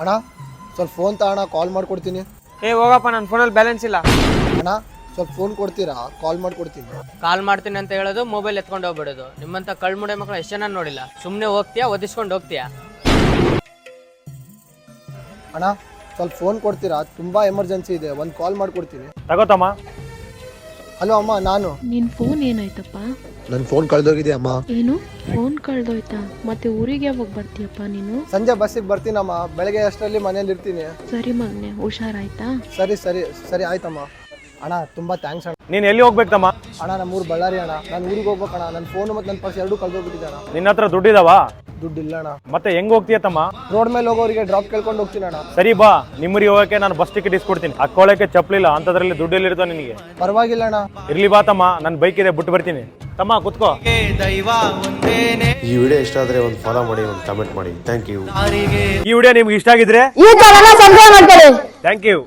ಅಣ್ಣ ಸ್ವಲ್ಪ ಫೋನ್ ತಗೋಣ, ಕಾಲ್ ಮಾಡ್ಕೊಡ್ತೀನಿ. ಹೋಗಪ್ಪ, ನನ್ನ ಫೋನಲ್ಲಿ ಬ್ಯಾಲೆನ್ಸ್ ಇಲ್ಲ. ಅಣ್ಣ ಸ್ವಲ್ಪ ಫೋನ್ ಕೊಡ್ತೀರಾ, ಕಾಲ್ ಮಾಡ್ಕೊಡ್ತೀನಿ. ಕಾಲ್ ಮಾಡ್ತೀನಿ ಅಂತ ಹೇಳೋದು, ಮೊಬೈಲ್ ಎತ್ಕೊಂಡು ಹೋಗ್ಬಿಡೋದು. ನಿಮ್ಮಂತ ಕಳ್ಮುಡೆ ಮಕ್ಕಳು ಎಷ್ಟು ಜನ ನೋಡಿಲ್ಲ. ಸುಮ್ಮನೆ ಹೋಗ್ತೀಯಾ, ಒದಿಸ್ಕೊಂಡು ಹೋಗ್ತೀಯಾ? ಅಣ್ಣ ಸ್ವಲ್ಪ ಫೋನ್ ಕೊಡ್ತೀರಾ, ತುಂಬಾ ಎಮರ್ಜೆನ್ಸಿ ಇದೆ, ಒಂದು ಕಾಲ್ ಮಾಡ್ಕೊಡ್ತೀನಿ. ತಗೋತಮ್ಮ. ಹಲೋ ಅಮ್ಮ, ನಾನು. ನಿನ್ ಫೋನ್ ಏನಾಯ್ತಪ್ಪ? ನನ್ನ ಫೋನ್ ಕಳೆದೋಗಿದೆ ಅಮ್ಮ. ಏನು ಫೋನ್ ಕಳ್ದೋಯ್ತಾ? ಮತ್ತೆ ಊರಿಗೆ ಯಾವಾಗ ಬರ್ತೀಯಪ್ಪ ನೀನು? ಸಂಜೆ ಬಸ್ಸಿಗೆ ಬರ್ತೀನಮ್ಮ, ಬೆಳಗ್ಗೆ ಅಷ್ಟರಲ್ಲಿ ಮನೇಲಿ ಇರ್ತೀನಿ. ಸರಿ ಮಗನೆ, ಹುಷಾರಾಯ್ತಾ? ಸರಿ ಸರಿ ಸರಿ ಆಯ್ತಮ್ಮ. ಅಣ್ಣ ತುಂಬಾ ಥ್ಯಾಂಕ್ಸ್ ಅಣ್ಣ. ನೀನ್ ಎಲ್ಲಿ ಹೋಗ್ಬೇಕಮ್ಮ? ಅಣ್ಣ ನಮ್ಮ ಊರು ಬಳ್ಳಾರಿ ಅಣ್ಣ, ನಾನು ಊರಿಗೆ ಹೋಗ್ಬೇಕಣ್ಣ. ನನ್ನ ಫೋನ್ ಮತ್ತು ನನ್ನ ಪರ್ಸ್ ಎರಡೂ ಕಳೆದೋಗ್ಬಿಟ್ಟಿದೆ ಅಣ್ಣ. ನಿನ್ನ ಹತ್ರ ದುಡ್ಡಿದಾವ? ದುಡ್ಡು ಇಲ್ಲ ಅಣ್ಣ. ಮತ್ತೆ ಹೆಂಗ್ ಹೋಗ್ತೀಯ ತಮ್ಮ? ರೋಡ್ ಮೇಲೆ ಹೋಗೋರಿಗೆ ಡ್ರಾಪ್ ಕೇಳ್ಕೊಂಡು ಹೋಗ್ತೀನಿ ಅಣ್ಣ. ಸರಿ ಬಾ, ನಿಮ್ಮೂರಿಗೆ ಹೋಗಕ್ಕೆ ನಾನು ಬಸ್ ಟಿಕೆಟ್ ಇಸ್ಕೊಡ್ತೀನಿ. ಹಾಕೊಳ್ಳಕ್ಕೆ ಚಪ್ಪಲಿಲ್ಲ ಅಂತದ್ರಲ್ಲಿ ದುಡ್ಡು ಎಲ್ಲಿರ್ತೋ ನಿನಗೆ? ಪರವಾಗಿಲ್ಲ ಅಣ್ಣ. ಇರ್ಲಿ ಬಾ ತಮ್ಮ, ನನ್ನ ಬೈಕ್ ಇದೆ, ಬಿಟ್ಟು ಬರ್ತೀನಿ. ತಮ್ಮ ಕುತ್ಕೋ. ಈ ವಿಡಿಯೋ ಇಷ್ಟ ಆದ್ರೆ ಒಂದು ಫಾಲೋ ಮಾಡಿ, ಒಂದು ಕಮೆಂಟ್ ಮಾಡಿ. Thank you. ಈ ವಿಡಿಯೋ ನಿಮ್ಗೆ ಇಷ್ಟ ಆಗಿದ್ರೆ ಥ್ಯಾಂಕ್ ಯು.